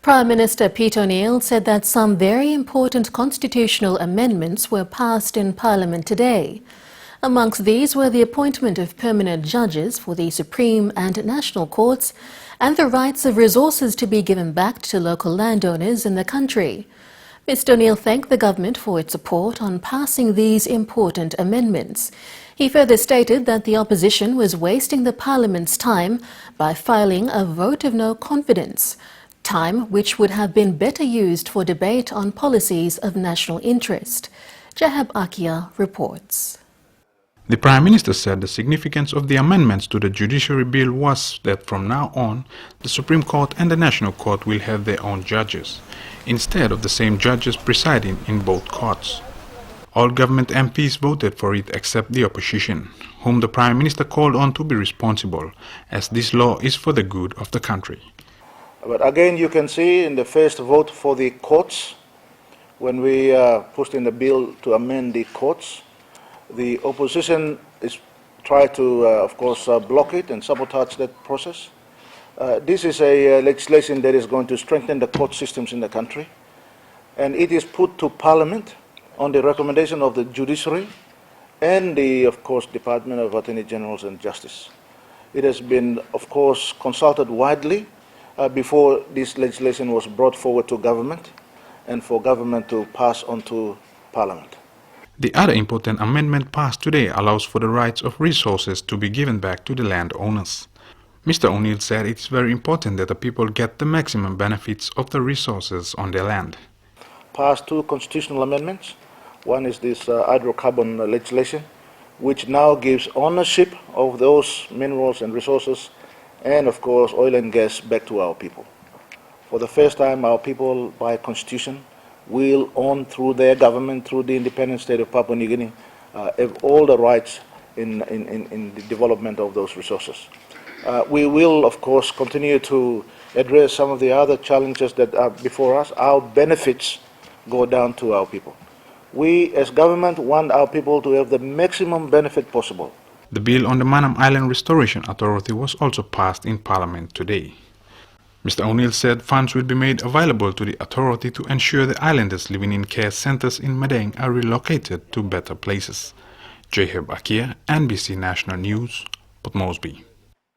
Prime Minister Peter O'Neill said that some very important constitutional amendments were passed in Parliament today. Amongst these were the appointment of permanent judges for the Supreme and National Courts and the rights of resources to be given back to local landowners in the country. Mr O'Neill thanked the government for its support on passing these important amendments. He further stated that the opposition was wasting the Parliament's time by filing a vote of no confidence, time which would have been better used for debate on policies of national interest. Jahab Akia reports. The Prime Minister said the significance of the amendments to the Judiciary Bill was that from now on, the Supreme Court and the National Court will have their own judges, instead of the same judges presiding in both courts. All government MPs voted for it except the opposition, whom the Prime Minister called on to be responsible, as this law is for the good of the country. But again, you can see in the first vote for the courts, when we pushed in the bill to amend the courts, the opposition is tried to, of course, block it and sabotage that process. This is a legislation that is going to strengthen the court systems in the country, and it is put to Parliament on the recommendation of the Judiciary and the, of course, Department of Attorney Generals and Justice. It has been, of course, consulted widely before this legislation was brought forward to government and for government to pass on to Parliament. The other important amendment passed today allows for the rights of resources to be given back to the landowners. Mr O'Neill said it's very important that the people get the maximum benefits of the resources on their land. Passed two constitutional amendments. One is this hydrocarbon legislation, which now gives ownership of those minerals and resources and, of course, oil and gas back to our people. For the first time, our people, by constitution, will own through their government, through the independent state of Papua New Guinea, have all the rights in the development of those resources. We will, of course, continue to address some of the other challenges that are before us. Our benefits go down to our people. We, as government, want our people to have the maximum benefit possible. The bill on the Manam Island Restoration Authority was also passed in Parliament today. Mr O'Neill said funds will be made available to the authority to ensure the islanders living in care centers in Madang are relocated to better places. Jahab Akia, NBC National News, Port Moresby.